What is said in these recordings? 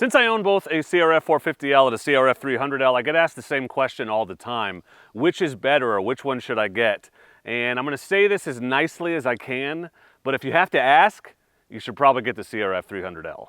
Since I own both a CRF450L and a CRF300L, I get asked the same question all the time. Which is better, or which one should I get? And I'm going to say this as nicely as I can, but if you have to ask, you should probably get the CRF300L.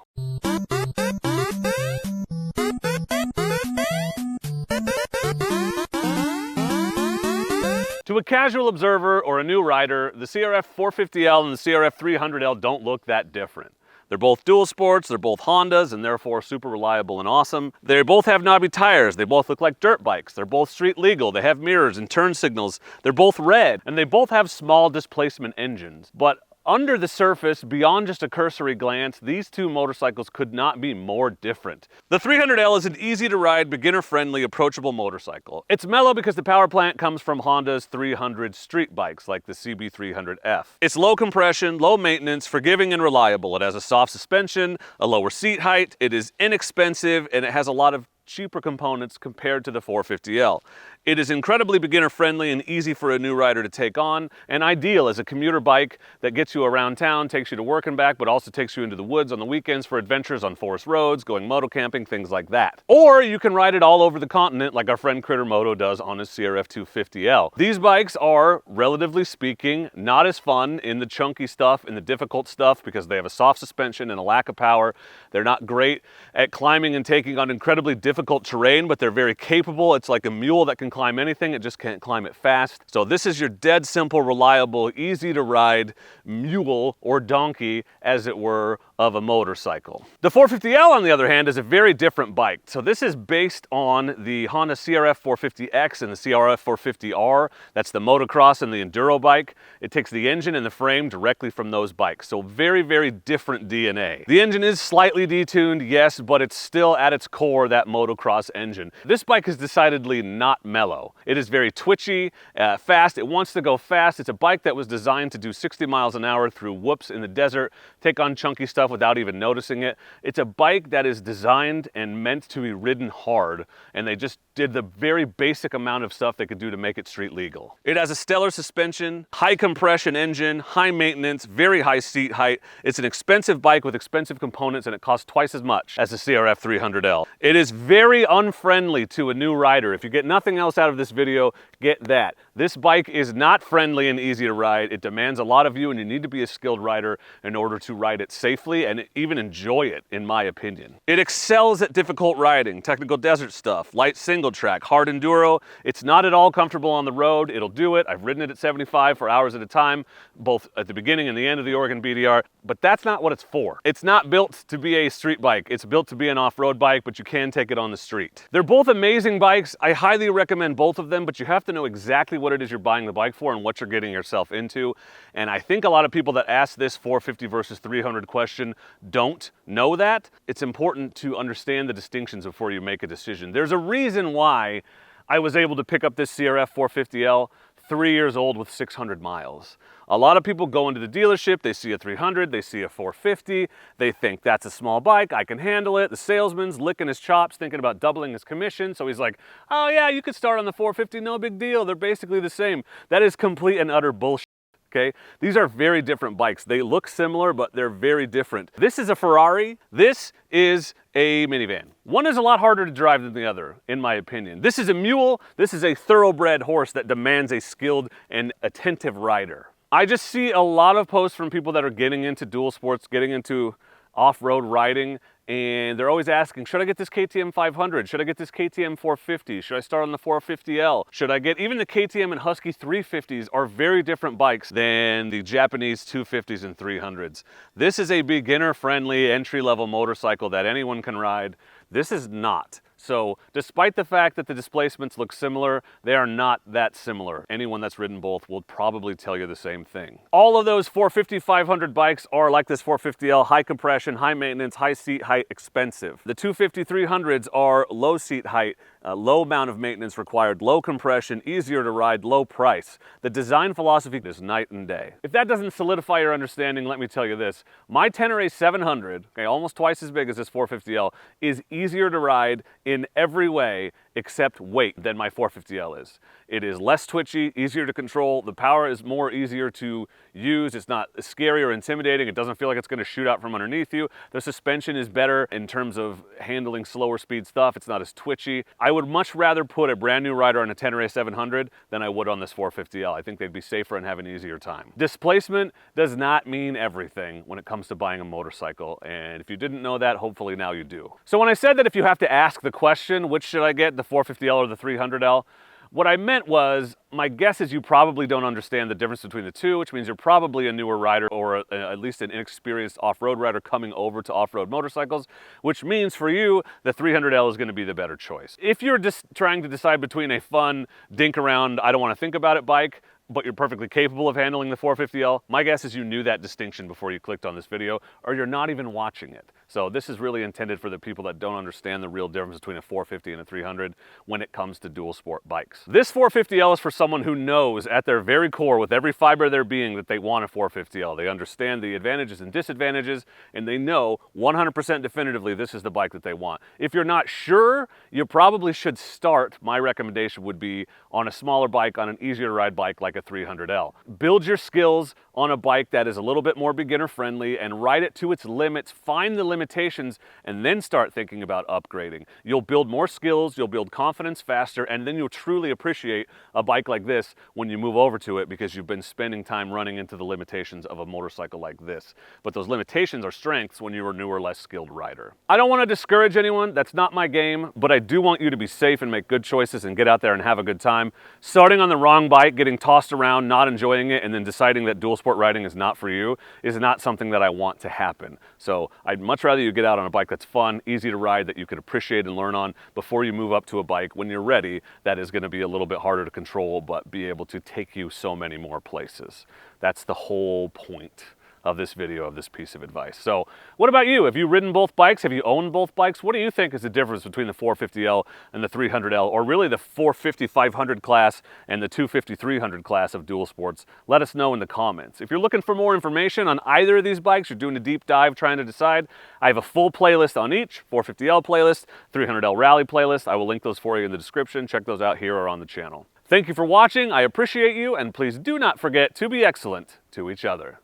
To a casual observer or a new rider, the CRF450L and the CRF300L don't look that different. They're both dual sports, they're both Hondas, and therefore super reliable and awesome. They both have knobby tires, they both look like dirt bikes, they're both street legal, they have mirrors and turn signals, they're both red, and they both have small displacement engines. But under the surface, beyond just a cursory glance, these two motorcycles could not be more different. The 300L is an easy-to-ride, beginner-friendly, approachable motorcycle. It's mellow because the power plant comes from Honda's 300 street bikes, like the CB300F. It's low compression, low maintenance, forgiving and reliable. It has a soft suspension, a lower seat height, it is inexpensive, and it has a lot of cheaper components compared to the 450L. It is incredibly beginner-friendly and easy for a new rider to take on, and ideal as a commuter bike that gets you around town, takes you to work and back, but also takes you into the woods on the weekends for adventures on forest roads, going moto camping, things like that. Or you can ride it all over the continent like our friend Critter Moto does on his CRF450L. These bikes are, relatively speaking, not as fun in the chunky stuff, in the difficult stuff, because they have a soft suspension and a lack of power. They're not great at climbing and taking on incredibly difficult terrain, but they're very capable. It's like a mule that can climb anything, it just can't climb it fast. So this is your dead simple, reliable, easy to ride mule or donkey, as it were, of a motorcycle. The 450L, on the other hand, is a very different bike. So this is based on the Honda CRF450X and the CRF450R. That's the motocross and the enduro bike. It takes the engine and the frame directly from those bikes. So very, very different DNA. The engine is slightly detuned, yes, but it's still at its core that motocross engine. This bike is decidedly not mellow. It is very twitchy, fast. It wants to go fast. It's a bike that was designed to do 60 miles an hour through whoops in the desert, take on chunky stuff without even noticing it. It's a bike that is designed and meant to be ridden hard, and they just did the very basic amount of stuff they could do to make it street legal. It has a stellar suspension, high compression engine, high maintenance, very high seat height. It's an expensive bike with expensive components, and it costs twice as much as the CRF300L. It is very unfriendly to a new rider. If you get nothing else out of this video, get that. This bike is not friendly and easy to ride. It demands a lot of you, and you need to be a skilled rider in order to ride it safely and even enjoy it, in my opinion. It excels at difficult riding, technical desert stuff, light single track, hard enduro. It's not at all comfortable on the road. It'll do it. I've ridden it at 75 for hours at a time, both at the beginning and the end of the Oregon BDR, but that's not what it's for. It's not built to be a street bike. It's built to be an off-road bike, but you can take it on the street. They're both amazing bikes. I highly recommend both of them, but you have to know exactly what it is you're buying the bike for and what you're getting yourself into. And I think a lot of people that ask this 450 versus 300 question don't know that. It's important to understand the distinctions before you make a decision. There's a reason why I was able to pick up this CRF450L 3 years old with 600 miles. A lot of people go into the dealership, they see a 300, they see a 450, they think that's a small bike, I can handle it. The salesman's licking his chops, thinking about doubling his commission, so he's like, oh yeah, you could start on the 450, no big deal, they're basically the same. That is complete and utter bullshit. Okay? These are very different bikes. They look similar, but they're very different. This is a Ferrari. This is a minivan. One is a lot harder to drive than the other, in my opinion. This is a mule. This is a thoroughbred horse that demands a skilled and attentive rider. I just see a lot of posts from people that are getting into dual sports, getting into off-road riding, and they're always asking, should I get this KTM 500? Should I get this KTM 450? Should I start on the 450L? Should I get, even the KTM and Husky 350s are very different bikes than the Japanese 250s and 300s. This is a beginner-friendly, entry-level motorcycle that anyone can ride. This is not. So despite the fact that the displacements look similar, they are not that similar. Anyone that's ridden both will probably tell you the same thing. All of those 450, 500 bikes are like this 450L, high compression, high maintenance, high seat height, expensive. The 250, 300s are low seat height, low amount of maintenance required, low compression, easier to ride, low price. The design philosophy is night and day. If that doesn't solidify your understanding, let me tell you this. My Tenere 700, okay, almost twice as big as this 450L, is easier to ride in every way except weight than my 450L is. It is less twitchy, easier to control, the power is more easier to use, it's not scary or intimidating, it doesn't feel like it's going to shoot out from underneath you. The suspension is better in terms of handling slower speed stuff, it's not as twitchy. I would much rather put a brand new rider on a Tenere 700 than I would on this 450L. I think they'd be safer and have an easier time. Displacement does not mean everything when it comes to buying a motorcycle, and if you didn't know that, hopefully now you do. So when I said that if you have to ask the question, which should I get, the 450L or the 300L, what I meant was, my guess is you probably don't understand the difference between the two, which means you're probably a newer rider or at least an inexperienced off-road rider coming over to off-road motorcycles, which means for you, the 300L is going to be the better choice. If you're just trying to decide between a fun, dink around, I don't want to think about it bike, but you're perfectly capable of handling the 450L, my guess is you knew that distinction before you clicked on this video, or you're not even watching it. So this is really intended for the people that don't understand the real difference between a 450 and a 300 when it comes to dual sport bikes. This 450L is for someone who knows at their very core, with every fiber of their being, that they want a 450L. They understand the advantages and disadvantages, and they know 100% definitively this is the bike that they want. If you're not sure, you probably should start, my recommendation would be, on a smaller bike, on an easier to ride bike like a 300L. Build your skills on a bike that is a little bit more beginner friendly and ride it to its limits, find the limitations, and then start thinking about upgrading. You'll build more skills, you'll build confidence faster, and then you'll truly appreciate a bike like this when you move over to it because you've been spending time running into the limitations of a motorcycle like this. But those limitations are strengths when you're a newer, less skilled rider. I don't want to discourage anyone, that's not my game, but I do want you to be safe and make good choices and get out there and have a good time. Starting on the wrong bike, getting tossed around, not enjoying it, and then deciding that dual sport riding is not for you is not something that I want to happen. So I'd much rather you get out on a bike that's fun, easy to ride, that you could appreciate and learn on before you move up to a bike when you're ready that is going to be a little bit harder to control but be able to take you so many more places. That's the whole point of this video, of this piece of advice. So what about you? Have you ridden both bikes? Have you owned both bikes? What do you think is the difference between the 450L and the 300L, or really the 450-500 class and the 250-300 class of dual sports? Let us know in the comments. If you're looking for more information on either of these bikes, you're doing a deep dive trying to decide, I have a full playlist on each, 450L playlist, 300L Rally playlist. I will link those for you in the description. Check those out here or on the channel. Thank you for watching. I appreciate you, and please do not forget to be excellent to each other.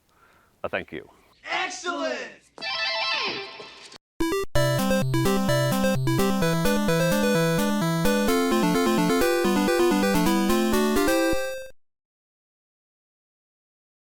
Thank you. Excellent!